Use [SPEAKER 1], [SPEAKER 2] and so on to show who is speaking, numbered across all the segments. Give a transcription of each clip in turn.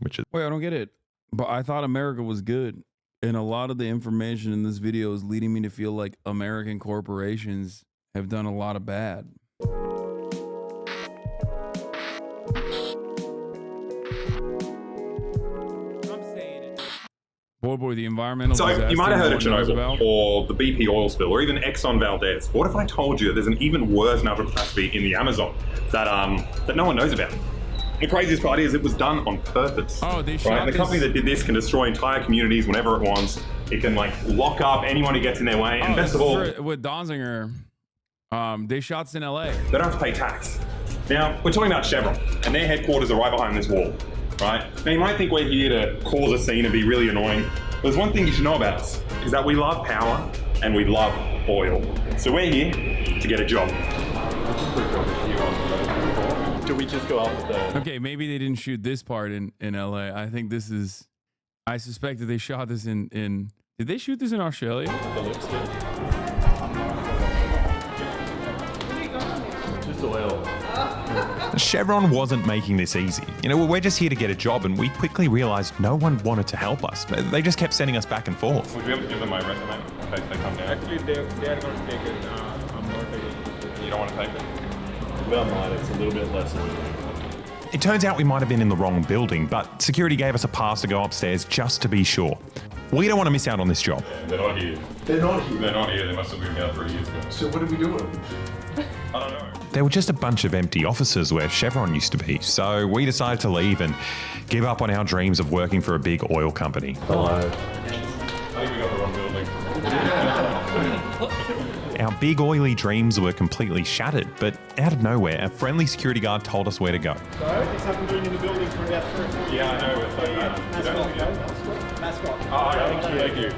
[SPEAKER 1] which is...
[SPEAKER 2] Wait, I don't get it. But I thought America was good. And a lot of the information in this video is leading me to feel like American corporations have done a lot of bad. Boy, the environmental disaster.
[SPEAKER 3] So you might have heard of Chernobyl or the BP oil spill or even Exxon Valdez. What if I told you that there's an even worse natural catastrophe in the Amazon that that no one knows about? The craziest part is it was done on purpose.
[SPEAKER 2] Oh, they shot
[SPEAKER 3] right? And the company that did this can destroy entire communities whenever it wants. It can like lock up anyone who gets in their way. And best of all,
[SPEAKER 2] with Donziger, they shot this in LA.
[SPEAKER 3] They don't have to pay tax. Now we're talking about Chevron, and their headquarters are right behind this wall. Right? Now you might think we're here to cause a scene and be really annoying. But there's one thing you should know about us, is that we love power and we love oil. So we're here to get a job.
[SPEAKER 4] Do we just go out with the...
[SPEAKER 2] Okay, maybe they didn't shoot this part in LA. I think this is... I suspect that they shot this in... Did they shoot this in Australia?
[SPEAKER 4] Just oil.
[SPEAKER 1] Chevron wasn't making this easy. You know, we're just here to get a job, and we quickly realized no one wanted to help us. They just kept sending us back and forth.
[SPEAKER 3] Would you be able to give them my resume in case they come down?
[SPEAKER 4] Actually, they are going to take it. I'm not taking it.
[SPEAKER 3] You don't want to take it?
[SPEAKER 4] Well, no, it's a little bit less.
[SPEAKER 1] It turns out we might have been in the wrong building, but security gave us a pass to go upstairs just to be sure. We don't want to miss out on this job.
[SPEAKER 3] Yeah, they're not here.
[SPEAKER 4] They're not here.
[SPEAKER 3] They're not here. They must have moved out 3 years ago.
[SPEAKER 4] So what are we doing?
[SPEAKER 3] I don't know.
[SPEAKER 1] There were just a bunch of empty offices where Chevron used to be, so we decided to leave and give up on our dreams of working for a big oil company.
[SPEAKER 4] Hello.
[SPEAKER 3] I think we got the wrong building.
[SPEAKER 1] Our big oily dreams were completely shattered, but out of nowhere, a friendly security guard told us where to go.
[SPEAKER 4] So, it's something doing in the building for about 3 or 4 years.
[SPEAKER 3] Yeah, I know. It's like
[SPEAKER 4] Mascot.
[SPEAKER 3] Oh, thank you.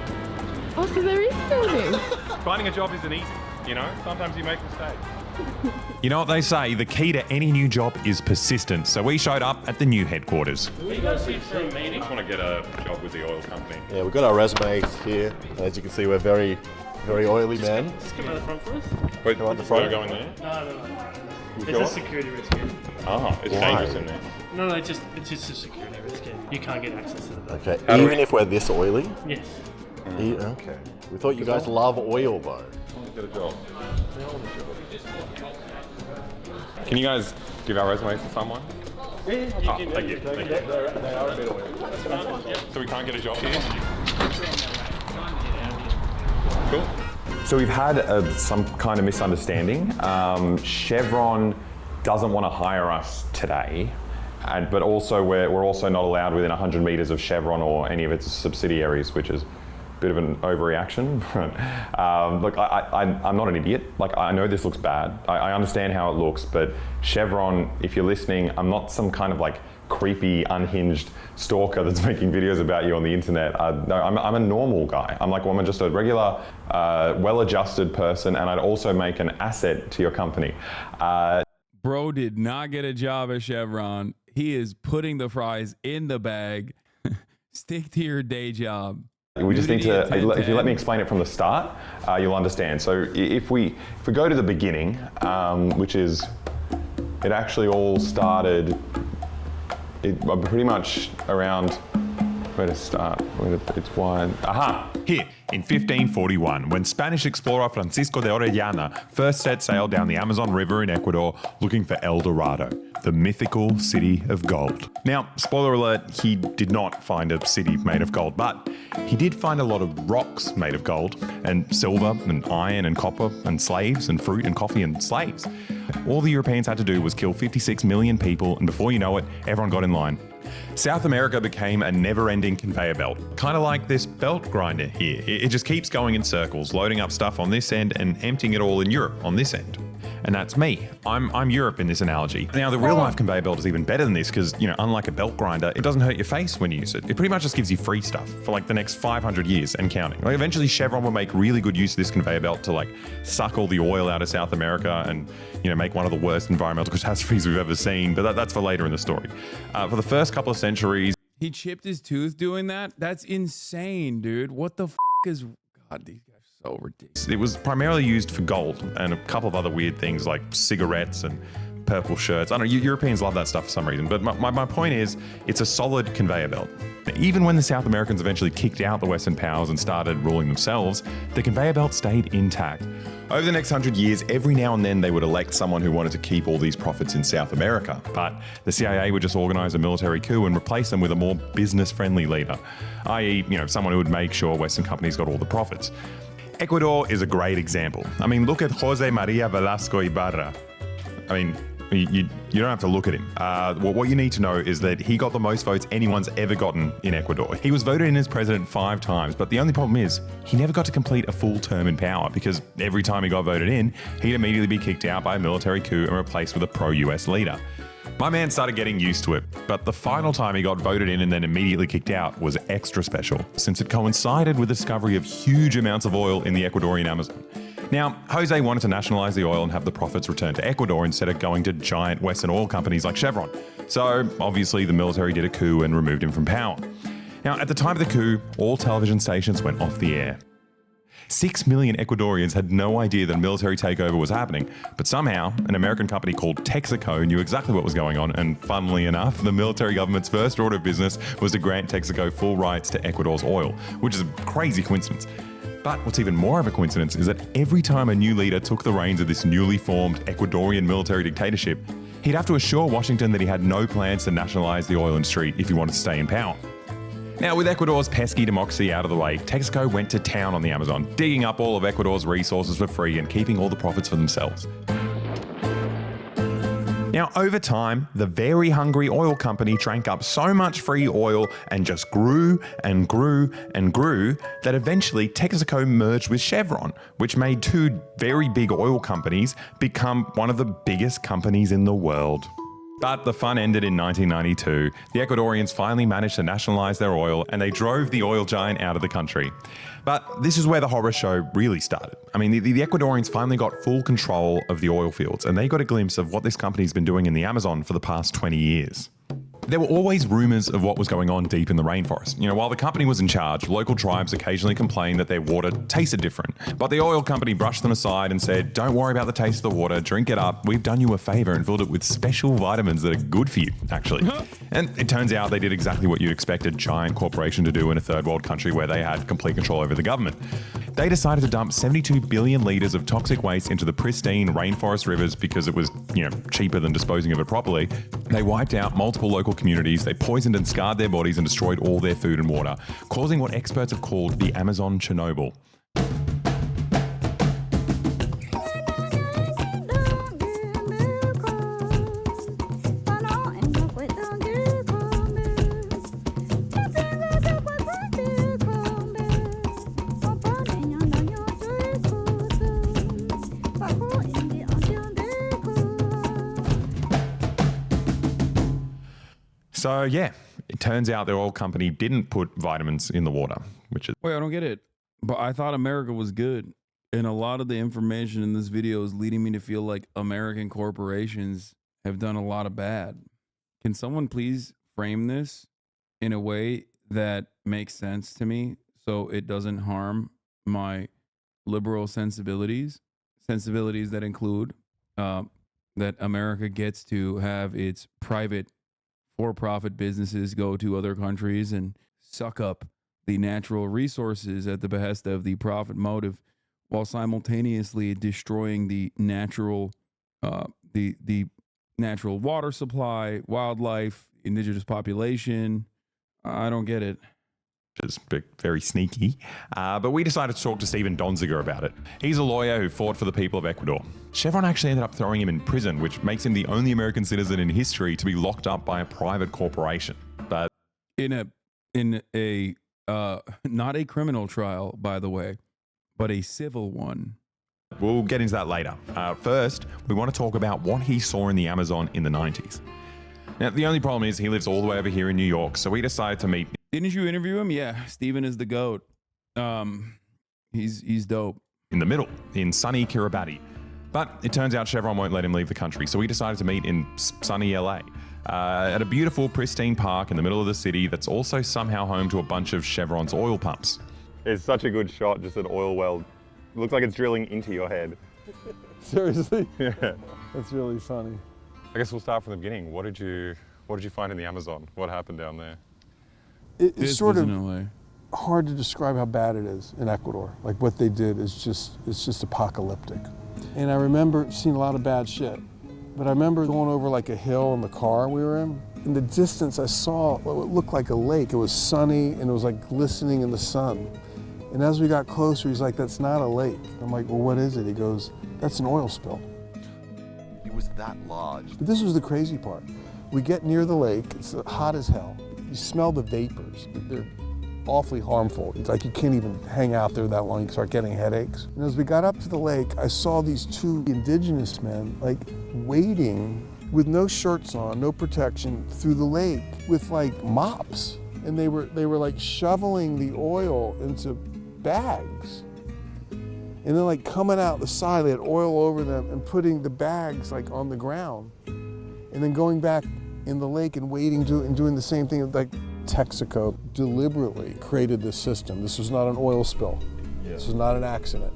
[SPEAKER 5] Oh, so there is building.
[SPEAKER 3] Finding a job isn't easy, you know? Sometimes you make mistakes.
[SPEAKER 1] You know what they say, the key to any new job is persistence, so we showed up at the new headquarters.
[SPEAKER 3] I just want to get a job with the oil company.
[SPEAKER 6] Yeah, we've got our resumes here. As you can see, we're very oily men.
[SPEAKER 7] Just come out the front for us.
[SPEAKER 3] Wait,
[SPEAKER 6] Come out the front.
[SPEAKER 3] We're going there?
[SPEAKER 7] No. It's a security risk here.
[SPEAKER 3] Oh, it's
[SPEAKER 6] Why?
[SPEAKER 3] dangerous in there.
[SPEAKER 7] No, it's just a security risk here. You can't get access to the building.
[SPEAKER 6] Okay,
[SPEAKER 3] How do
[SPEAKER 6] even
[SPEAKER 3] we-
[SPEAKER 6] if we're this oily?
[SPEAKER 7] Yes.
[SPEAKER 6] Okay. We thought you guys love oil, though.
[SPEAKER 3] Get a job. Can you guys give our resumes to someone?
[SPEAKER 7] Yeah,
[SPEAKER 3] Thank you. Thank you.
[SPEAKER 4] They are a bit oily.
[SPEAKER 3] So we can't get a job here? Cool.
[SPEAKER 8] So we've had some kind of misunderstanding. Chevron doesn't want to hire us today, but also we're also not allowed within 100 meters of Chevron or any of its subsidiaries, which is a bit of an overreaction. Look, I'm not an idiot. Like, I know this looks bad. I understand how it looks, but Chevron, if you're listening, I'm not some kind of like creepy, unhinged stalker that's making videos about you on the internet. No, I'm a normal guy. I'm just a regular, well-adjusted person, and I'd also make an asset to your company.
[SPEAKER 2] Bro did not get a job at Chevron. He is putting the fries in the bag. Stick to your day job.
[SPEAKER 8] We just need to, if you let me explain it from the start, you'll understand. So if we go to the beginning, which is, it actually all started pretty much around, where to start? It's wide. Aha!
[SPEAKER 1] Here, in 1541, when Spanish explorer Francisco de Orellana first set sail down the Amazon River in Ecuador looking for El Dorado, the mythical city of gold. Now, spoiler alert, he did not find a city made of gold, but he did find a lot of rocks made of gold, and silver, and iron, and copper, and slaves, and fruit, and coffee, and slaves. All the Europeans had to do was kill 56 million people, and before you know it, everyone got in line. South America became a never-ending conveyor belt, kind of like this belt grinder here. It just keeps going in circles, loading up stuff on this end and emptying it all in Europe on this end. And that's me. I'm Europe in this analogy. Now, the real-life conveyor belt is even better than this because, you know, unlike a belt grinder, it doesn't hurt your face when you use it. It pretty much just gives you free stuff for like the next 500 years and counting. Like, eventually, Chevron will make really good use of this conveyor belt to like suck all the oil out of South America and, you know, make one of the worst environmental catastrophes we've ever seen. But that's for later in the story. For the first couple of centuries,
[SPEAKER 2] He chipped his tooth doing that? That's insane, dude. What the f is... God, these guys are so ridiculous.
[SPEAKER 1] it was primarily used for gold and a couple of other weird things like cigarettes and purple shirts. I don't know, Europeans love that stuff for some reason. But my point is, it's a solid conveyor belt. Even when the South Americans eventually kicked out the Western powers and started ruling themselves, the conveyor belt stayed intact. Over the next 100 years, every now and then they would elect someone who wanted to keep all these profits in South America. But the CIA would just organise a military coup and replace them with a more business-friendly leader, i.e., someone who would make sure Western companies got all the profits. Ecuador is a great example. I mean, look at Jose Maria Velasco Ibarra. I mean, you don't have to look at him. What you need to know is that he got the most votes anyone's ever gotten in Ecuador. He was voted in as president 5 times, but the only problem is he never got to complete a full term in power because every time he got voted in, he'd immediately be kicked out by a military coup and replaced with a pro-US leader. My man started getting used to it, but the final time he got voted in and then immediately kicked out was extra special, since it coincided with the discovery of huge amounts of oil in the Ecuadorian Amazon. Now, Jose wanted to nationalize the oil and have the profits returned to Ecuador instead of going to giant Western oil companies like Chevron. So, obviously, the military did a coup and removed him from power. Now, at the time of the coup, all television stations went off the air. 6 million Ecuadorians had no idea that a military takeover was happening, but somehow an American company called Texaco knew exactly what was going on, and funnily enough, the military government's first order of business was to grant Texaco full rights to Ecuador's oil, which is a crazy coincidence. But what's even more of a coincidence is that every time a new leader took the reins of this newly formed Ecuadorian military dictatorship, he'd have to assure Washington that he had no plans to nationalize the oil industry if he wanted to stay in power. Now, with Ecuador's pesky democracy out of the way, Texaco went to town on the Amazon, digging up all of Ecuador's resources for free and keeping all the profits for themselves. Now, over time, the very hungry oil company drank up so much free oil and just grew and grew and grew that eventually Texaco merged with Chevron, which made 2 very big oil companies become one of the biggest companies in the world. But the fun ended in 1992. The Ecuadorians finally managed to nationalize their oil and they drove the oil giant out of the country. But this is where the horror show really started. I mean, the Ecuadorians finally got full control of the oil fields and they got a glimpse of what this company's been doing in the Amazon for the past 20 years. There were always rumours of what was going on deep in the rainforest. While the company was in charge, local tribes occasionally complained that their water tasted different. But the oil company brushed them aside and said, "Don't worry about the taste of the water, drink it up. We've done you a favour and filled it with special vitamins that are good for you, actually." And it turns out they did exactly what you'd expect a giant corporation to do in a third world country where they had complete control over the government. They decided to dump 72 billion litres of toxic waste into the pristine rainforest rivers because it was, cheaper than disposing of it properly. They wiped out multiple local communities, they poisoned and scarred their bodies and destroyed all their food and water, causing what experts have called the Amazon Chernobyl. So yeah, it turns out the oil company didn't put vitamins in the water, which is...
[SPEAKER 2] Wait, I don't get it. But I thought America was good. And a lot of the information in this video is leading me to feel like American corporations have done a lot of bad. Can someone please frame this in a way that makes sense to me so it doesn't harm my liberal sensibilities that include that America gets to have its private for-profit businesses go to other countries and suck up the natural resources at the behest of the profit motive, while simultaneously destroying the natural natural water supply, wildlife, indigenous population. I don't get it.
[SPEAKER 1] Which is very sneaky. But we decided to talk to Steven Donziger about it. He's a lawyer who fought for the people of Ecuador. Chevron actually ended up throwing him in prison, which makes him the only American citizen in history to be locked up by a private corporation. But
[SPEAKER 2] in a not a criminal trial, by the way, but a civil one.
[SPEAKER 1] We'll get into that later. First, we want to talk about what he saw in the Amazon in the 90s. Now, the only problem is he lives all the way over here in New York, so we decided to meet.
[SPEAKER 2] Didn't you interview him? Yeah, Steven is the GOAT. He's dope.
[SPEAKER 1] In the middle, in sunny Kiribati. But it turns out Chevron won't let him leave the country, so we decided to meet in sunny LA. At a beautiful, pristine park in the middle of the city that's also somehow home to a bunch of Chevron's oil pumps.
[SPEAKER 6] It's such a good shot, just an oil well. It looks like it's drilling into your head.
[SPEAKER 9] Seriously?
[SPEAKER 6] Yeah.
[SPEAKER 9] That's really funny.
[SPEAKER 1] I guess we'll start from the beginning. What did you find in the Amazon? What happened down there?
[SPEAKER 9] It's
[SPEAKER 2] This
[SPEAKER 9] sort
[SPEAKER 2] was
[SPEAKER 9] of
[SPEAKER 2] in LA.
[SPEAKER 9] hard to describe how bad it is in Ecuador. Like what they did is just apocalyptic. And I remember seeing a lot of bad shit. But I remember going over like a hill in the car we were in. In the distance, I saw what looked like a lake. It was sunny and it was like glistening in the sun. And as we got closer, he's like, "That's not a lake." I'm like, "Well, what is it?" He goes, "That's an oil spill."
[SPEAKER 6] It was that large.
[SPEAKER 9] But this was the crazy part. We get near the lake, it's hot as hell. You smell the vapors. They're awfully harmful. It's like you can't even hang out there that long, you start getting headaches. And as we got up to the lake, I saw these two indigenous men like wading with no shirts on, no protection, through the lake with like mops. And they were like shoveling the oil into bags. And then like coming out the side, they had oil over them and putting the bags like on the ground. And then going back in the lake and wading and doing the same thing. Like Texaco deliberately created this system. This was not an oil spill. Yeah. This was not an accident.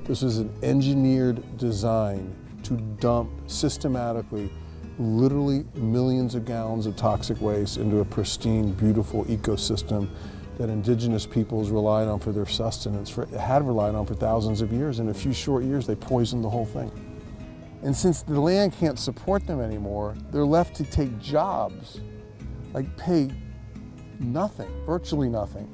[SPEAKER 9] This was an engineered design to dump systematically literally millions of gallons of toxic waste into a pristine, beautiful ecosystem that indigenous peoples relied on for their sustenance, had relied on for thousands of years. In a few short years, they poisoned the whole thing. And since the land can't support them anymore, they're left to take jobs, like pay nothing, virtually nothing,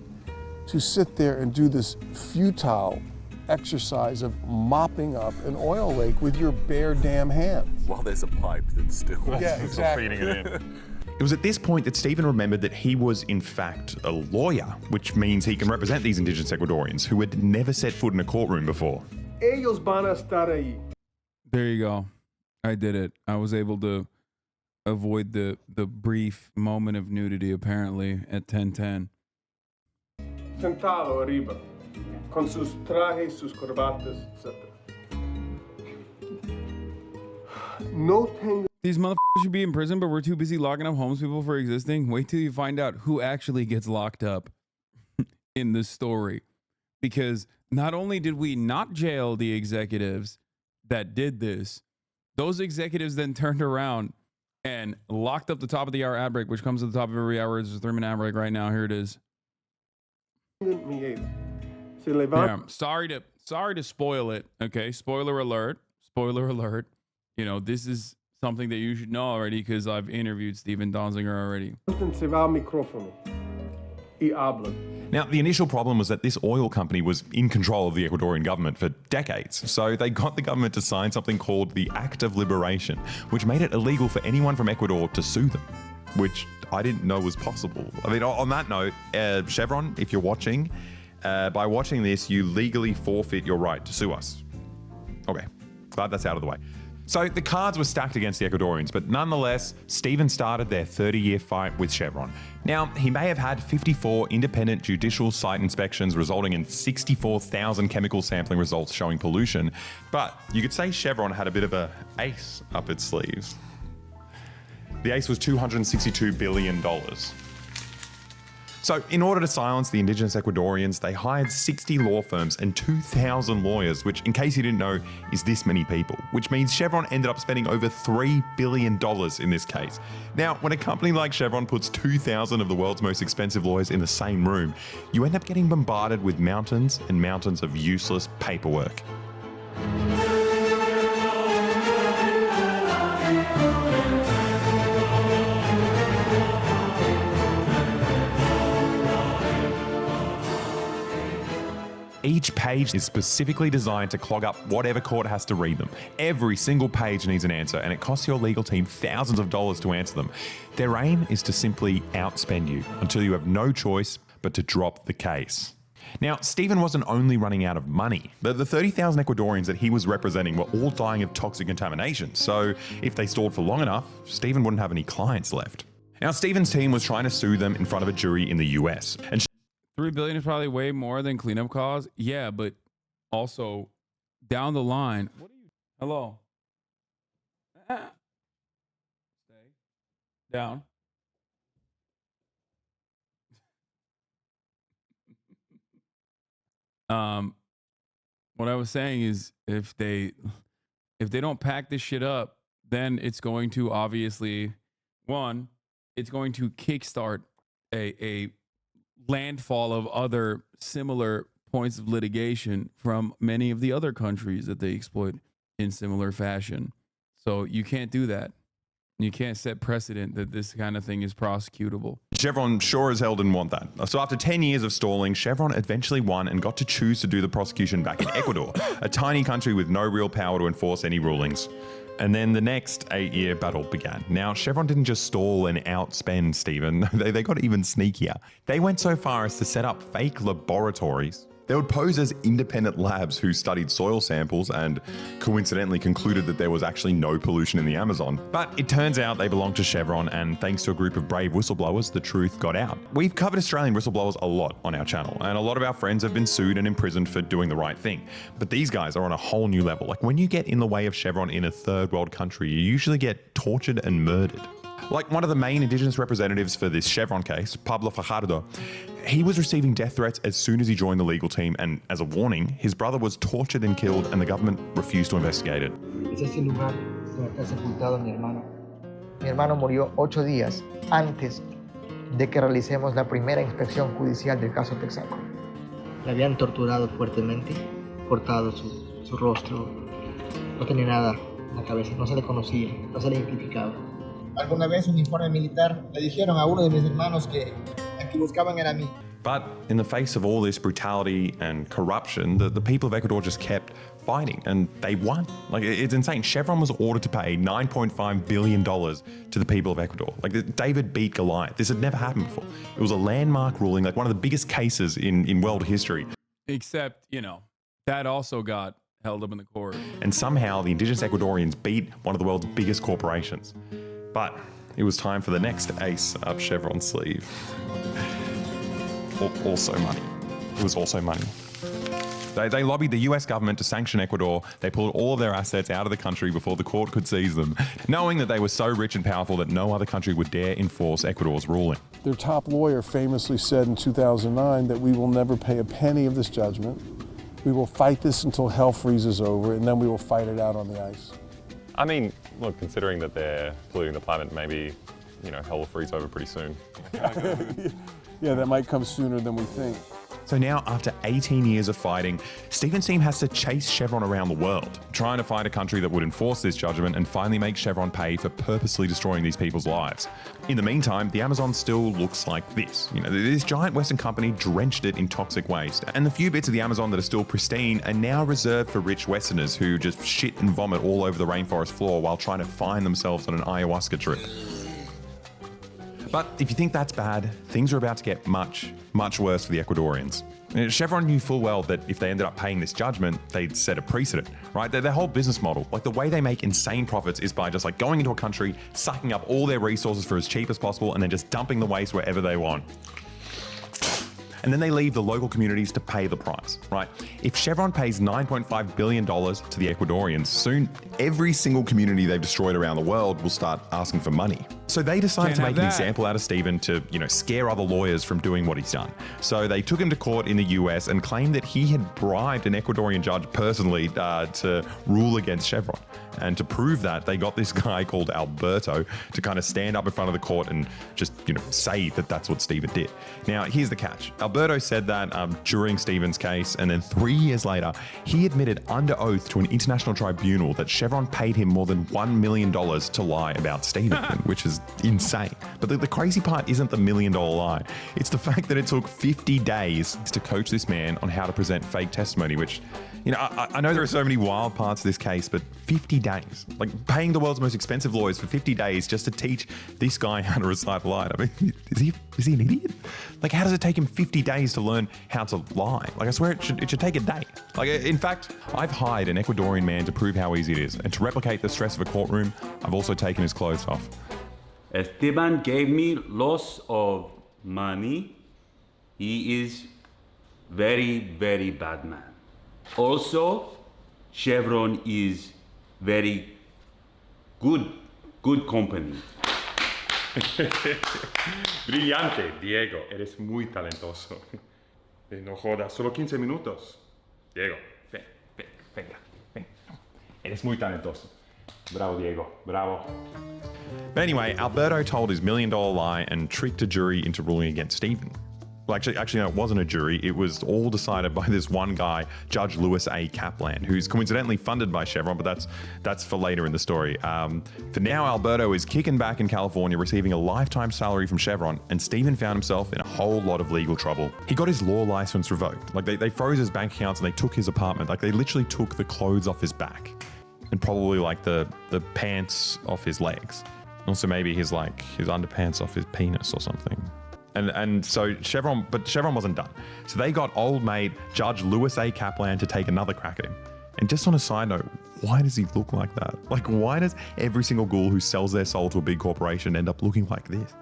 [SPEAKER 9] to sit there and do this futile exercise of mopping up an oil lake with your bare damn hands.
[SPEAKER 6] While there's a pipe that's still...
[SPEAKER 9] Yeah, exactly.
[SPEAKER 1] Feeding it in. It was at this point that Stephen remembered that he was, in fact, a lawyer, which means he can represent these indigenous Ecuadorians who had never set foot in a courtroom before.
[SPEAKER 9] Ellos van a estar ahí.
[SPEAKER 2] There you go. I did it. I was able to avoid the brief moment of nudity, apparently, at 10:10.
[SPEAKER 9] Sentado arriba, con sus trajes, sus corbatas, etc. No tengo...
[SPEAKER 2] These motherfuckers should be in prison, but we're too busy locking up homeless people for existing. Wait till you find out who actually gets locked up in this story. Because not only did we not jail the executives that did this, those executives then turned around and locked up the top of the hour ad break, which comes at the top of every hour. It's a 3-minute ad break right now. Here it is. Yeah, sorry to spoil it. Okay, spoiler alert. Spoiler alert. You know, this is something that you should know already because I've interviewed Steven Donziger already.
[SPEAKER 1] Now, the initial problem was that this oil company was in control of the Ecuadorian government for decades. So they got the government to sign something called the Act of Liberation, which made it illegal for anyone from Ecuador to sue them, which I didn't know was possible. I mean, on that note, Chevron, if you're watching, by watching this, you legally forfeit your right to sue us. Okay, glad that's out of the way. So the cards were stacked against the Ecuadorians, but nonetheless, Stephen started their 30-year fight with Chevron. Now, he may have had 54 independent judicial site inspections resulting in 64,000 chemical sampling results showing pollution, but you could say Chevron had a bit of an ace up its sleeves. The ace was $262 billion. So in order to silence the indigenous Ecuadorians, they hired 60 law firms and 2,000 lawyers, which, in case you didn't know, is this many people, which means Chevron ended up spending over $3 billion in this case. Now, when a company like Chevron puts 2,000 of the world's most expensive lawyers in the same room, you end up getting bombarded with mountains and mountains of useless paperwork. Each page is specifically designed to clog up whatever court has to read them. Every single page needs an answer, and it costs your legal team thousands of dollars to answer them. Their aim is to simply outspend you until you have no choice but to drop the case. Now, Stephen wasn't only running out of money, but the 30,000 Ecuadorians that he was representing were all dying of toxic contamination. So if they stalled for long enough, Stephen wouldn't have any clients left. Now, Stephen's team was trying to sue them in front of a jury in the US. And
[SPEAKER 2] $3 billion is probably way more than cleanup costs. Yeah, but also down the line. What are you? Hello. Stay down. What I was saying is if they don't pack this shit up, then it's going to obviously, one, it's going to kickstart a landfall of other similar points of litigation from many of the other countries that they exploit in similar fashion. So you can't do that. You can't set precedent that this kind of thing is prosecutable.
[SPEAKER 1] Chevron sure as hell didn't want that. So after 10 years of stalling, Chevron eventually won and got to choose to do the prosecution back in Ecuador, a tiny country with no real power to enforce any rulings. And then the next 8-year battle began. Now, Chevron didn't just stall and outspend Stephen. They got even sneakier. They went so far as to set up fake laboratories. They would pose as independent labs who studied soil samples and coincidentally concluded that there was actually no pollution in the Amazon. But it turns out they belonged to Chevron, and thanks to a group of brave whistleblowers, the truth got out. We've covered Australian whistleblowers a lot on our channel, and a lot of our friends have been sued and imprisoned for doing the right thing. But these guys are on a whole new level. Like, when you get in the way of Chevron in a third world country, you usually get tortured and murdered. Like one of the main Indigenous representatives for this Chevron case, Pablo Fajardo, he was receiving death threats as soon as he joined the legal team, and as a warning, his brother was tortured and killed and the government refused to investigate it.
[SPEAKER 10] Es este lugar donde está sepultado mi hermano. Mi hermano murió 8 días antes de que realicemos la primera inspección judicial del caso Texaco. Le habían torturado fuertemente, cortado su rostro, no tenía nada en la cabeza, no se le conocía, no se le identificaba. Alguna vez un informe militar le dijeron a uno de mis hermanos que a quien buscaban era a mí.
[SPEAKER 1] But in the face of all this brutality and corruption, the people of Ecuador just kept fighting and they won. Like, it's insane. Chevron was ordered to pay $9.5 billion to the people of Ecuador. Like, David beat Goliath. This had never happened before. It was a landmark ruling, like one of the biggest cases in world history.
[SPEAKER 2] Except, you know, that also got held up in the court.
[SPEAKER 1] And somehow the indigenous Ecuadorians beat one of the world's biggest corporations. But it was time for the next ace up Chevron's sleeve. Also money. It was also money. They lobbied the US government to sanction Ecuador. They pulled all of their assets out of the country before the court could seize them, knowing that they were so rich and powerful that no other country would dare enforce Ecuador's ruling.
[SPEAKER 9] Their top lawyer famously said in 2009 that we will never pay a penny of this judgment. We will fight this until hell freezes over, and then we will fight it out on the ice.
[SPEAKER 8] I mean, look, considering that they're polluting the planet, maybe, you know, hell will freeze over pretty soon.
[SPEAKER 9] Yeah, that might come sooner than we think.
[SPEAKER 1] So now, after 18 years of fighting, Stephen's team has to chase Chevron around the world, trying to find a country that would enforce this judgment and finally make Chevron pay for purposely destroying these people's lives. In the meantime, the Amazon still looks like this. You know, this giant Western company drenched it in toxic waste, and the few bits of the Amazon that are still pristine are now reserved for rich Westerners who just shit and vomit all over the rainforest floor while trying to find themselves on an ayahuasca trip. But if you think that's bad, things are about to get much, much worse for the Ecuadorians. Chevron knew full well that if they ended up paying this judgment, they'd set a precedent, right? Their whole business model, like the way they make insane profits is by just like going into a country, sucking up all their resources for as cheap as possible, and then just dumping the waste wherever they want. And then they leave the local communities to pay the price, right? If Chevron pays $9.5 billion to the Ecuadorians, soon every single community they've destroyed around the world will start asking for money. So they decided to make an example out of Stephen to, you know, scare other lawyers from doing what he's done. So they took him to court in the US and claimed that he had bribed an Ecuadorian judge personally to rule against Chevron. And to prove that, they got this guy called Alberto to kind of stand up in front of the court and just, you know, say that that's what Stephen did. Now, here's the catch. Alberto said that during Stephen's case, and then 3 years later, he admitted under oath to an international tribunal that Chevron paid him more than $1 million to lie about Stephen, which is insane. But the crazy part isn't the $1 million lie. It's the fact that it took 50 days to coach this man on how to present fake testimony, which, you know, I know there are so many wild parts of this case, but 50 days, like paying the world's most expensive lawyers for 50 days just to teach this guy how to recite a lie. I mean, is he an idiot? Like, how does it take him 50 days to learn how to lie? Like, I swear it should take a day. Like, in fact, I've hired an Ecuadorian man to prove how easy it is. And to replicate the stress of a courtroom, I've also taken his clothes off.
[SPEAKER 11] Esteban gave me lots of money. He is very, very bad man. Also, Chevron is very good company.
[SPEAKER 3] Brillante, Diego. Eres muy talentoso. No jodas, solo 15 minutos. Diego, venga. Eres muy talentoso.
[SPEAKER 11] Bravo, Diego. Bravo.
[SPEAKER 1] But anyway, Alberto told his $1 million lie and tricked a jury into ruling against Stephen. Well, actually, no, it wasn't a jury. It was all decided by this one guy, Judge Louis A. Kaplan, who's coincidentally funded by Chevron, but that's for later in the story. For now, Alberto is kicking back in California, receiving a lifetime salary from Chevron, and Stephen found himself in a whole lot of legal trouble. He got his law license revoked. Like, they froze his bank accounts and they took his apartment. Like, they literally took the clothes off his back and probably like the pants off his legs. Also maybe his underpants off his penis or something. And so Chevron wasn't done. So they got old mate Judge Louis A. Kaplan to take another crack at him. And just on a side note, why does he look like that? Like, why does every single ghoul who sells their soul to a big corporation end up looking like this?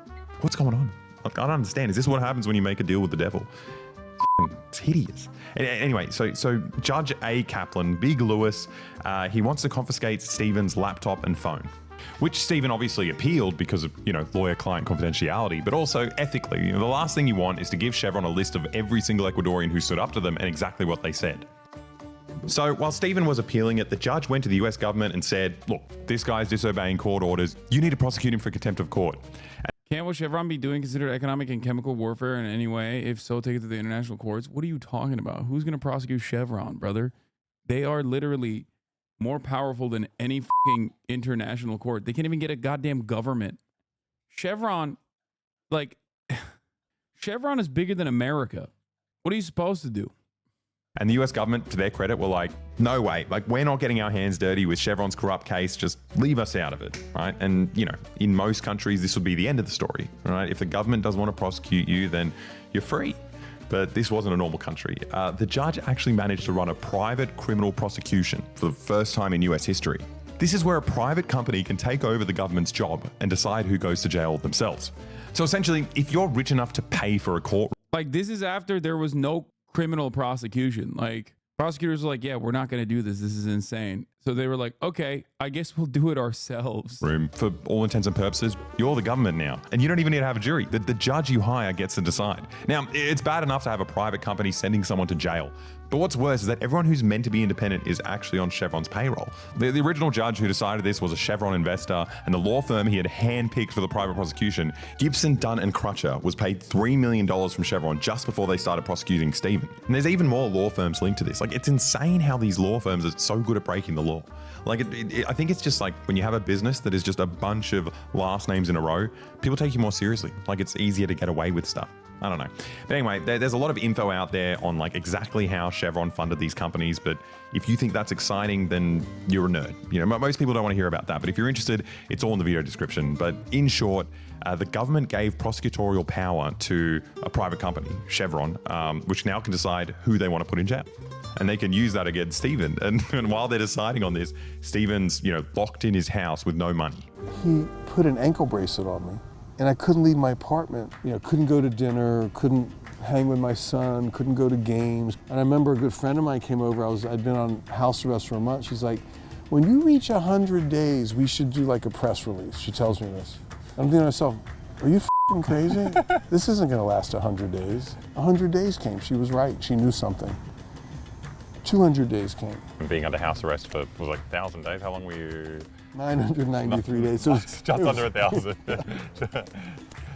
[SPEAKER 1] What's going on? Like, I don't understand. Is this what happens when you make a deal with the devil? It's hideous. Anyway, so Judge A. Kaplan, Big Louis, he wants to confiscate Stephen's laptop and phone, which Stephen obviously appealed because of, lawyer-client confidentiality, but also ethically. The last thing you want is to give Chevron a list of every single Ecuadorian who stood up to them and exactly what they said. So while Stephen was appealing it, the judge went to the US government and said, look, this guy's disobeying court orders. You need to prosecute him for contempt of court.
[SPEAKER 2] Can't what Chevron be doing considered economic and chemical warfare in any way? If so, take it to the international courts. What are you talking about? Who's going to prosecute Chevron, brother? They are literally more powerful than any fucking international court. They can't even get a goddamn government. Chevron is bigger than America. What are you supposed to do?
[SPEAKER 1] And the US government, to their credit, were like, no way, we're not getting our hands dirty with Chevron's corrupt case, just leave us out of it, right? And, in most countries, this would be the end of the story, right? If the government doesn't want to prosecute you, then you're free. But this wasn't a normal country. The judge actually managed to run a private criminal prosecution for the first time in US history. This is where a private company can take over the government's job and decide who goes to jail themselves. So essentially, if you're rich enough to pay for a court...
[SPEAKER 2] This is after there was no criminal prosecution. Prosecutors were like, yeah, we're not going to do this. This is insane. So they were like, okay, I guess we'll do it ourselves.
[SPEAKER 1] For all intents and purposes, you're the government now. And you don't even need to have a jury. The judge you hire gets to decide. Now, it's bad enough to have a private company sending someone to jail. But what's worse is that everyone who's meant to be independent is actually on Chevron's payroll. The original judge who decided this was a Chevron investor, and the law firm he had handpicked for the private prosecution, Gibson, Dunn & Crutcher, was paid $3 million from Chevron just before they started prosecuting Stephen. And there's even more law firms linked to this. It's insane how these law firms are so good at breaking the law. I think it's just when you have a business that is just a bunch of last names in a row, people take you more seriously. It's easier to get away with stuff. I don't know. But anyway, there's a lot of info out there on exactly how Chevron funded these companies. But if you think that's exciting, then you're a nerd. Most people don't want to hear about that. But if you're interested, it's all in the video description. But in short, the government gave prosecutorial power to a private company, Chevron, which now can decide who they want to put in jail. And they can use that against Stephen. And while they're deciding on this, Stephen's, locked in his house with no money.
[SPEAKER 9] He put an ankle bracelet on me, and I couldn't leave my apartment. Couldn't go to dinner, couldn't hang with my son, couldn't go to games. And I remember a good friend of mine came over. I'd been on house arrest for a month. She's like, when you reach 100 days, we should do a press release. She tells me this. I'm thinking to myself, are you f***ing crazy? This isn't gonna last 100 days. 100 days came, she was right, she knew something. 200 days came.
[SPEAKER 8] Being under house arrest for, 1,000 days? How long were you?
[SPEAKER 9] 993 days. So
[SPEAKER 8] just under 1,000.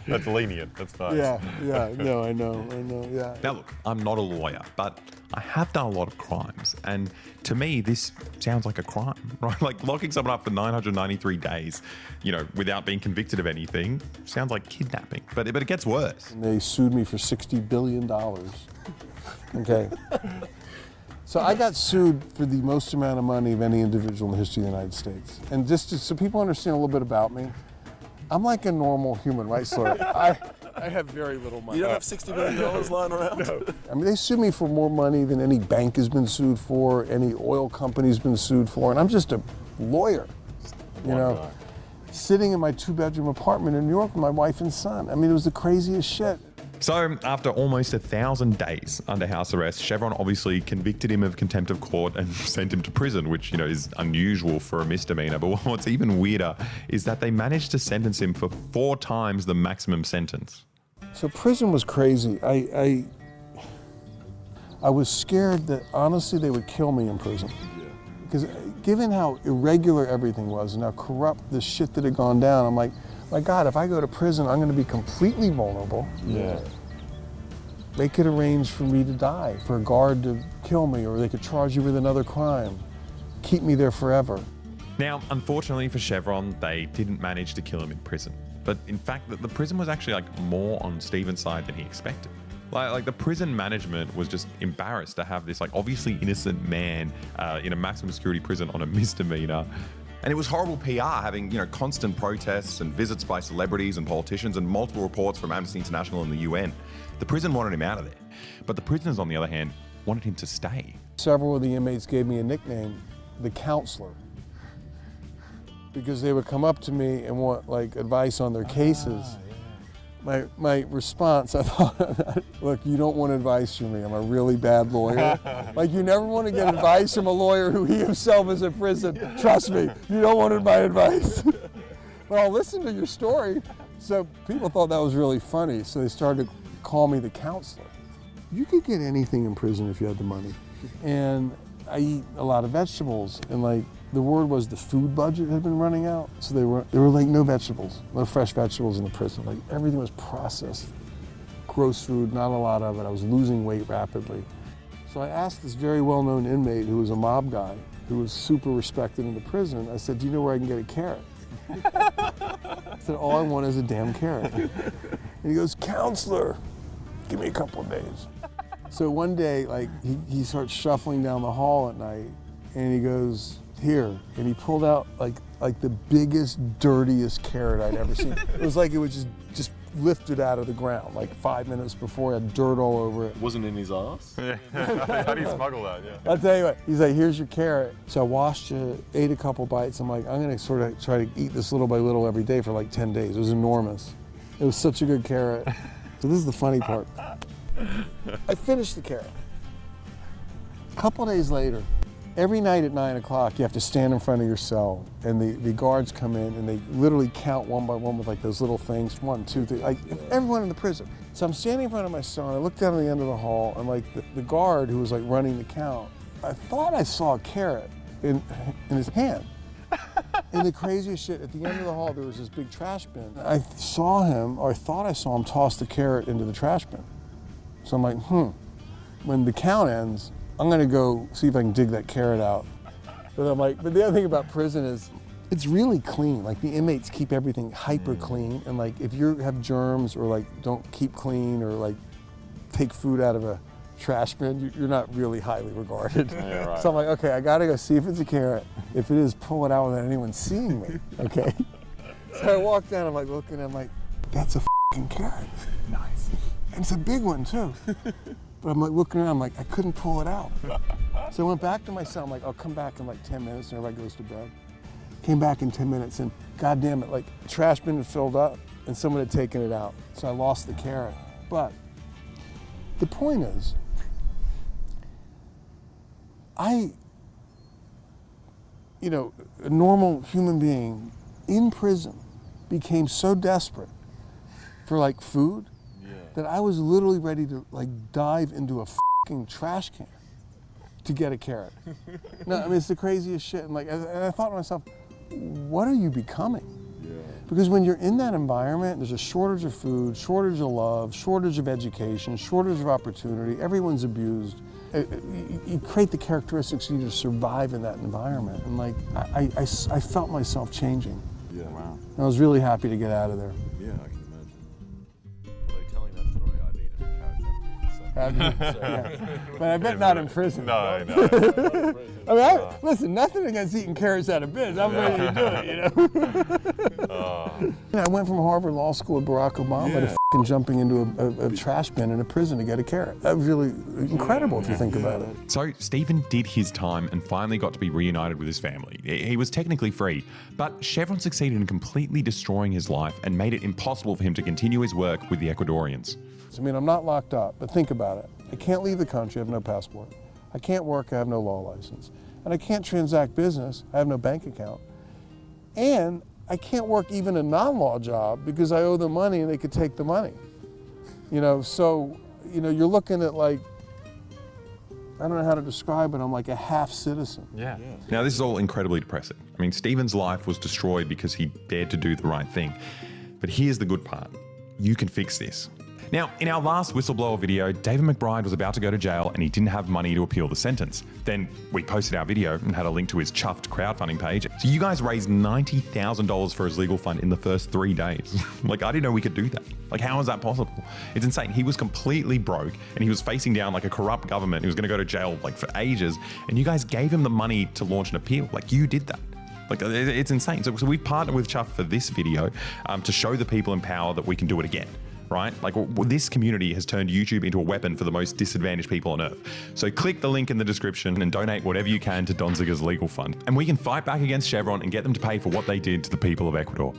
[SPEAKER 8] That's lenient. That's nice.
[SPEAKER 9] Yeah. No, I know. Yeah.
[SPEAKER 1] Now look, I'm not a lawyer, but I have done a lot of crimes, and to me, this sounds like a crime, right? Locking someone up for 993 days, without being convicted of anything, sounds like kidnapping. But it gets worse.
[SPEAKER 9] And they sued me for $60 billion. Okay. So I got sued for the most amount of money of any individual in the history of the United States. And just so people understand a little bit about me, I'm like a normal human rights lawyer. I have very little money.
[SPEAKER 6] You don't have $60 billion lying around?
[SPEAKER 9] No. I mean, they sued me for more money than any bank has been sued for, any oil company's been sued for, and I'm just a lawyer, sitting in my 2-bedroom apartment in New York with my wife and son. I mean, it was the craziest shit.
[SPEAKER 1] So after almost 1,000 days under house arrest, Chevron obviously convicted him of contempt of court and sent him to prison, which, is unusual for a misdemeanor. But what's even weirder is that they managed to sentence him for 4 times the maximum sentence.
[SPEAKER 9] So prison was crazy. I was scared that honestly they would kill me in prison. Because given how irregular everything was and how corrupt the shit that had gone down, I'm like, my God, if I go to prison, I'm gonna be completely vulnerable.
[SPEAKER 6] Yeah.
[SPEAKER 9] They could arrange for me to die, for a guard to kill me, or they could charge you with another crime, keep me there forever.
[SPEAKER 1] Now, unfortunately for Chevron, they didn't manage to kill him in prison. But in fact, the prison was actually more on Stephen's side than he expected. Like the prison management was just embarrassed to have this obviously innocent man in a maximum security prison on a misdemeanor.
[SPEAKER 12] And it was horrible PR having, constant protests and visits by celebrities and politicians and multiple reports from Amnesty International and the UN. The prison wanted him out of there.
[SPEAKER 1] But the prisoners, on the other hand, wanted him to stay.
[SPEAKER 9] Several of the inmates gave me a nickname, the counselor, because they would come up to me and want advice on their cases. My response, I thought, look, you don't want advice from me. I'm a really bad lawyer. You never want to get advice from a lawyer who he himself is in prison. Trust me, you don't want my advice. But I'll listen to your story. So people thought that was really funny. So they started to call me the counselor. You could get anything in prison if you had the money. And I eat a lot of vegetables, and the word was the food budget had been running out, so there were no vegetables, no fresh vegetables in the prison. Everything was processed, gross food, not a lot of it. I was losing weight rapidly. So I asked this very well-known inmate who was a mob guy, who was super respected in the prison. I said, do you know where I can get a carrot? I said, all I want is a damn carrot. And he goes, counselor, give me a couple of days. So one day, he starts shuffling down the hall at night, and he goes, here, and he pulled out the biggest, dirtiest carrot I'd ever seen. It was it was just lifted out of the ground 5 minutes before, it had dirt all over it.
[SPEAKER 6] Wasn't in his ass?
[SPEAKER 8] Yeah. How do you smuggle that? Yeah.
[SPEAKER 9] I'll tell you what, he's like, here's your carrot. So I washed it, ate a couple bites. I'm like, I'm gonna sort of try to eat this little by little every day for 10 days. It was enormous. It was such a good carrot. So this is the funny part. I finished the carrot. A couple days later, every night at 9 o'clock, you have to stand in front of your cell, and the guards come in, and they literally count one by one with those little things, 1, 2, 3, everyone in the prison. So I'm standing in front of my cell, and I look down at the end of the hall, and the guard who was running the count, I thought I saw a carrot in his hand. And the craziest shit, at the end of the hall, there was this big trash bin. I saw him, or I thought I saw him toss the carrot into the trash bin. So I'm like, when the count ends, I'm gonna go see if I can dig that carrot out. But I'm but the other thing about prison is it's really clean. The inmates keep everything hyper clean, and if you have germs or don't keep clean or take food out of a trash bin, you're not really highly regarded.
[SPEAKER 8] Yeah, right.
[SPEAKER 9] So I'm okay, I gotta go see if it's a carrot. If it is, pull it out without anyone seeing me, okay? So I walk down, I'm looking, I'm that's a f***ing carrot. Nice. And it's a big one too. But I'm looking around, I couldn't pull it out. So I went back to my cell, I'm I'll come back in 10 minutes, and everybody goes to bed. Came back in 10 minutes, and goddamn it, the trash bin had filled up, and someone had taken it out. So I lost the carrot. But the point is, a normal human being in prison became so desperate for food that I was literally ready to dive into a fucking trash can to get a carrot. No, it's the craziest shit. And I thought to myself, what are you becoming? Yeah. Because when you're in that environment, there's a shortage of food, shortage of love, shortage of education, shortage of opportunity. Everyone's abused. You create the characteristics you need to survive in that environment. And I felt myself changing.
[SPEAKER 6] Yeah. Wow.
[SPEAKER 9] And I was really happy to get out of there.
[SPEAKER 6] Yeah, I can imagine. Although telling that story, I'd eat a carrot after.
[SPEAKER 9] Yeah. But I bet not in prison.
[SPEAKER 8] No.
[SPEAKER 9] Listen, nothing against eating carrots out of bins. I'm ready to do it, I went from Harvard Law School with Barack Obama to jumping into a trash bin in a prison to get a carrot. That was really incredible if you think about it.
[SPEAKER 1] So Stephen did his time and finally got to be reunited with his family. He was technically free, but Chevron succeeded in completely destroying his life and made it impossible for him to continue his work with the Ecuadorians.
[SPEAKER 9] I'm not locked up, but think about it. I can't leave the country, I have no passport. I can't work, I have no law license. And I can't transact business, I have no bank account. And I can't work even a non-law job because I owe them money and they could take the money. So you're looking at I don't know how to describe it. I'm like a half citizen.
[SPEAKER 1] Yeah. Now, this is all incredibly depressing. I mean, Stephen's life was destroyed because he dared to do the right thing. But here's the good part. You can fix this. Now, in our last whistleblower video, David McBride was about to go to jail and he didn't have money to appeal the sentence. Then we posted our video and had a link to his chuffed crowdfunding page. So you guys raised $90,000 for his legal fund in the first 3 days. Like, I didn't know we could do that. Like, how is that possible? It's insane. He was completely broke and he was facing down like a corrupt government. He was going to go to jail like for ages. And you guys gave him the money to launch an appeal. Like, you did that. Like, it's insane. So we've partnered with Chuff for this video to show the people in power that we can do it again. Right? Like, this community has turned YouTube into a weapon for the most disadvantaged people on earth. So click the link in the description and donate whatever you can to Donziger's legal fund. And we can fight back against Chevron and get them to pay for what they did to the people of Ecuador.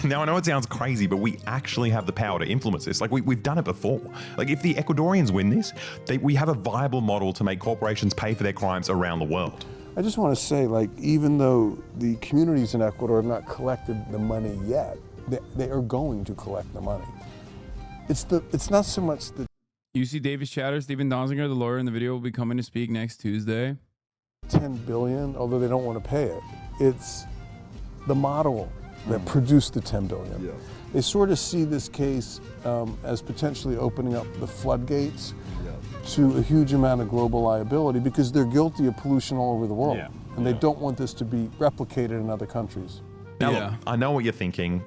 [SPEAKER 1] Now, I know it sounds crazy, but we actually have the power to influence this. Like, we've done it before. Like, if the Ecuadorians win this, we have a viable model to make corporations pay for their crimes around the world.
[SPEAKER 9] I just want to say, like, even though the communities in Ecuador have not collected the money yet, they are going to collect the money. It's not so much the...
[SPEAKER 2] You see Davis Chatter, Stephen Donziger, the lawyer in the video, will be coming to speak next Tuesday.
[SPEAKER 9] $10 billion, although they don't want to pay it. It's the model that produced the $10 billion.
[SPEAKER 6] Yeah.
[SPEAKER 9] They sort of see this case as potentially opening up the floodgates to a huge amount of global liability because they're guilty of pollution all over the world.
[SPEAKER 1] Yeah.
[SPEAKER 9] And they don't want this to be replicated in other countries.
[SPEAKER 1] Now, look, I know what you're thinking.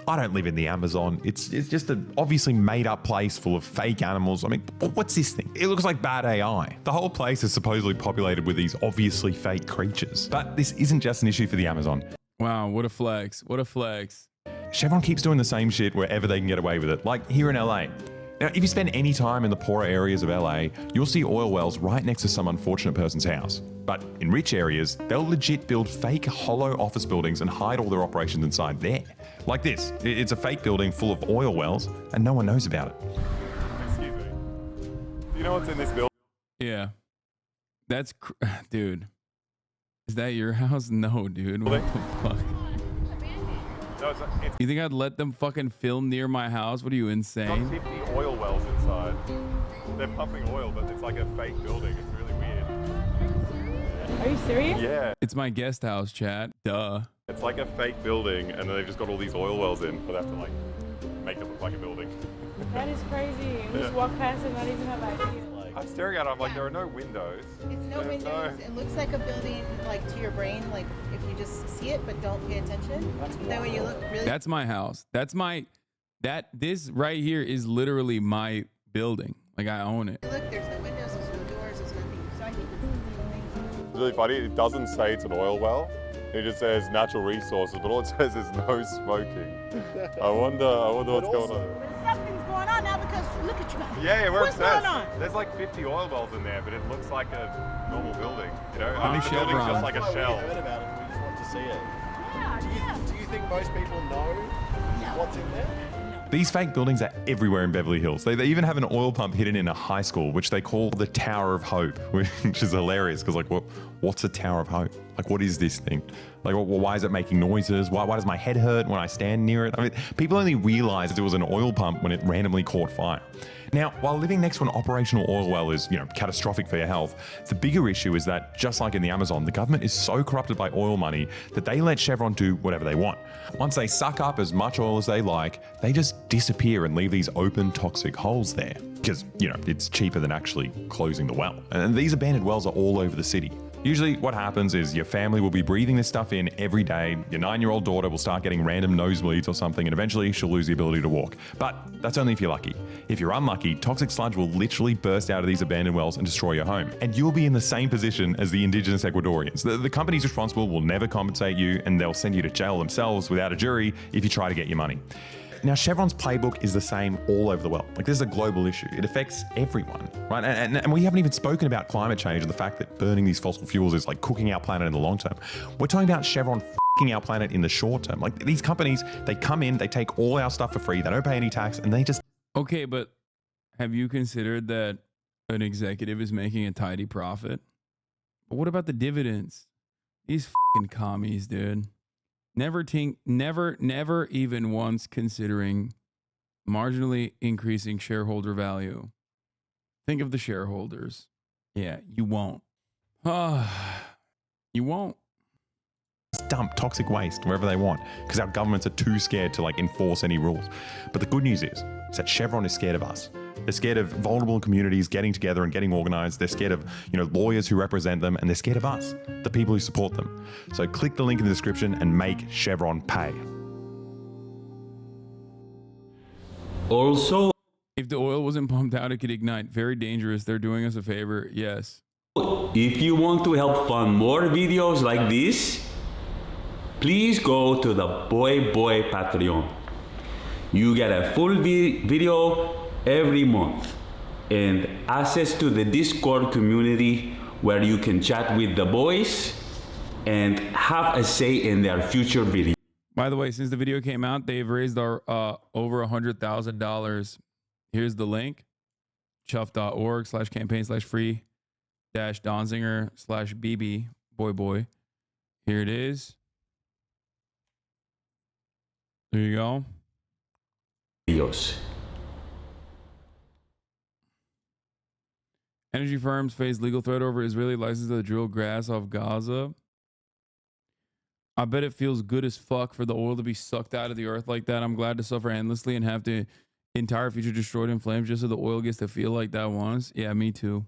[SPEAKER 1] I don't live in the Amazon. It's just an obviously made up place full of fake animals. I mean, what's this thing? It looks like bad AI. The whole place is supposedly populated with these obviously fake creatures. But this isn't just an issue for the Amazon.
[SPEAKER 2] Wow, what a flex. What a flex.
[SPEAKER 1] Chevron keeps doing the same shit wherever they can get away with it, like here in LA. Now, if you spend any time in the poorer areas of LA, you'll see oil wells right next to some unfortunate person's house. But in rich areas, they'll legit build fake hollow office buildings and hide all their operations inside there. Like this. It's a fake building full of oil wells and no one knows about it.
[SPEAKER 3] Excuse me. Do you know what's in this building?
[SPEAKER 2] Yeah. That's... Dude. Is that your house? No, dude. What the fuck?
[SPEAKER 3] No, it's
[SPEAKER 2] You think I'd let them fucking film near my house? What are you, insane?
[SPEAKER 3] got 50 oil wells inside. They're pumping oil, but it's like a fake building. It's really weird.
[SPEAKER 5] Are you serious?
[SPEAKER 3] Yeah.
[SPEAKER 2] It's my guest house, chat. Duh.
[SPEAKER 3] It's like a fake building, and then they've just got all these oil wells in, but they have to like make it look like a building.
[SPEAKER 5] That is crazy. We just walk past it and not even have an idea.
[SPEAKER 3] I'm staring at it, I'm like, there are no windows.
[SPEAKER 13] It's no windows. It looks like a building, like to your brain, like if you just see it but don't pay attention. Then when you look really.
[SPEAKER 2] That's my house. That's my... This right here is literally my building. Like, I own it.
[SPEAKER 13] Look, there's no windows, there's no doors, there's nothing. So I think it's
[SPEAKER 3] It's really funny, it doesn't say it's an oil well. It just says natural resources, but all it says is no smoking. I wonder what's going on.
[SPEAKER 13] something's going on now because look at you.
[SPEAKER 3] Yeah, where
[SPEAKER 13] What's
[SPEAKER 3] it says.
[SPEAKER 13] going on?
[SPEAKER 3] There's like 50 oil wells in there, but it looks like a normal building. You know,
[SPEAKER 2] Only
[SPEAKER 3] I think the building's
[SPEAKER 2] Chevron.
[SPEAKER 3] just like a shell.
[SPEAKER 6] We heard about it. We just want to see it.
[SPEAKER 13] Yeah,
[SPEAKER 6] Do you think most people know what's in there?
[SPEAKER 1] These fake buildings are everywhere in Beverly Hills. They even have an oil pump hidden in a high school, which they call the Tower of Hope, which is hilarious because, like, what's a Tower of Hope? Like, what is this thing? Like, well, why is it making noises? Why does my head hurt when I stand near it? I mean, people only realized it was an oil pump when it randomly caught fire. Now, while living next to an operational oil well is, catastrophic for your health, the bigger issue is that, just like in the Amazon, the government is so corrupted by oil money that they let Chevron do whatever they want. Once they suck up as much oil as they like, they just disappear and leave these open, toxic holes there. Because, it's cheaper than actually closing the well. And these abandoned wells are all over the city. Usually what happens is your family will be breathing this stuff in every day, your 9-year-old daughter will start getting random nosebleeds or something, and eventually she'll lose the ability to walk. But that's only if you're lucky. If you're unlucky, toxic sludge will literally burst out of these abandoned wells and destroy your home. And you'll be in the same position as the indigenous Ecuadorians. The companies responsible will never compensate you, and they'll send you to jail themselves without a jury if you try to get your money. Now, Chevron's playbook is the same all over the world. Like, this is a global issue. It affects everyone, right? And we haven't even spoken about climate change and the fact that burning these fossil fuels is like cooking our planet in the long term. We're talking about Chevron f***ing our planet in the short term. Like, these companies, they come in, they take all our stuff for free, they don't pay any tax, and they just...
[SPEAKER 2] Okay, but have you considered that an executive is making a tidy profit? But what about the dividends? These f***ing commies, dude. Never even once considering marginally increasing shareholder value. Think of the shareholders. Yeah, you won't. You won't.
[SPEAKER 1] Dump toxic waste wherever they want because our governments are too scared to like enforce any rules. But the good news is that Chevron is scared of us. They're scared of vulnerable communities getting together and getting organized. They're scared of, lawyers who represent them, and they're scared of us, the people who support them. So click the link in the description and make Chevron pay.
[SPEAKER 11] Also,
[SPEAKER 2] if the oil wasn't pumped out, it could ignite. Very dangerous. They're doing us a favor. Yes.
[SPEAKER 11] if you want to help fund more videos like this, please go to the Boy Patreon. You get a full video every month and access to the Discord community where you can chat with the boys and have a say in their future videos.
[SPEAKER 2] By the way, since the video came out, they've raised our over $100,000. Here's the link: chuff.org/campaign/free-donzinger/BB boy. Here it is. There you go.
[SPEAKER 11] Videos.
[SPEAKER 2] Energy firms face legal threat over Israeli license to drill gas off Gaza. I bet it feels good as fuck for the oil to be sucked out of the earth like that. I'm glad to suffer endlessly and have the entire future destroyed in flames just so the oil gets to feel like that once. Yeah, me too.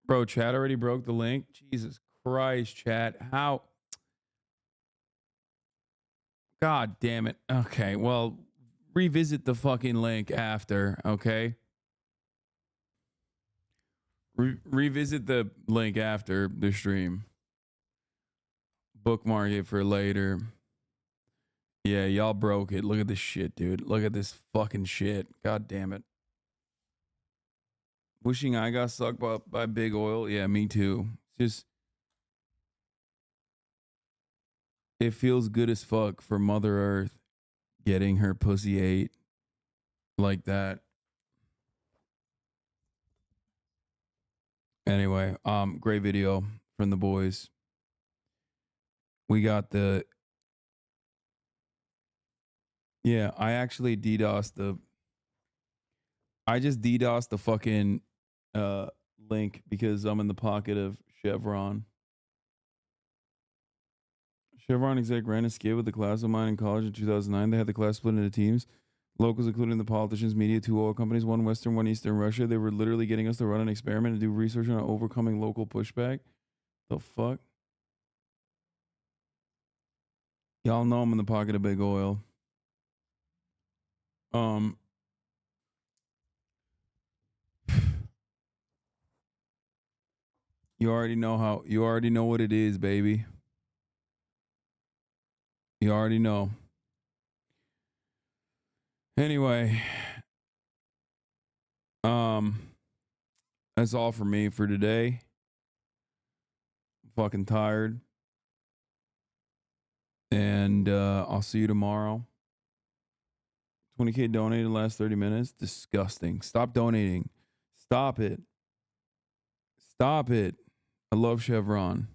[SPEAKER 2] Bro, chat already broke the link. Jesus Christ, chat. How? God damn it. Okay, well, revisit the fucking link after, okay? Revisit the link after the stream. Bookmark it for later. Yeah, y'all broke it. Look at this shit, dude. Look at this fucking shit. God damn it. Wishing I got sucked by big oil. Yeah, me too. Just, it feels good as fuck for Mother Earth getting her pussy ate like that. Anyway, great video from the boys. We got the, yeah, I actually DDoSed I just DDoSed the fucking link because I'm in the pocket of Chevron. Chevron exec ran a skit with a class of mine in college in 2009. They had the class split into teams. Locals, including the politicians, media, 2 oil companies, 1 Western, 1 Eastern Russia. They were literally getting us to run an experiment and do research on overcoming local pushback. The fuck? Y'all know I'm in the pocket of big oil. You already know what it is, baby. You already know. Anyway, that's all for me for today. I'm fucking tired. And I'll see you tomorrow. 20K donated the last 30 minutes. Disgusting. Stop donating. Stop it. Stop it. I love Chevron.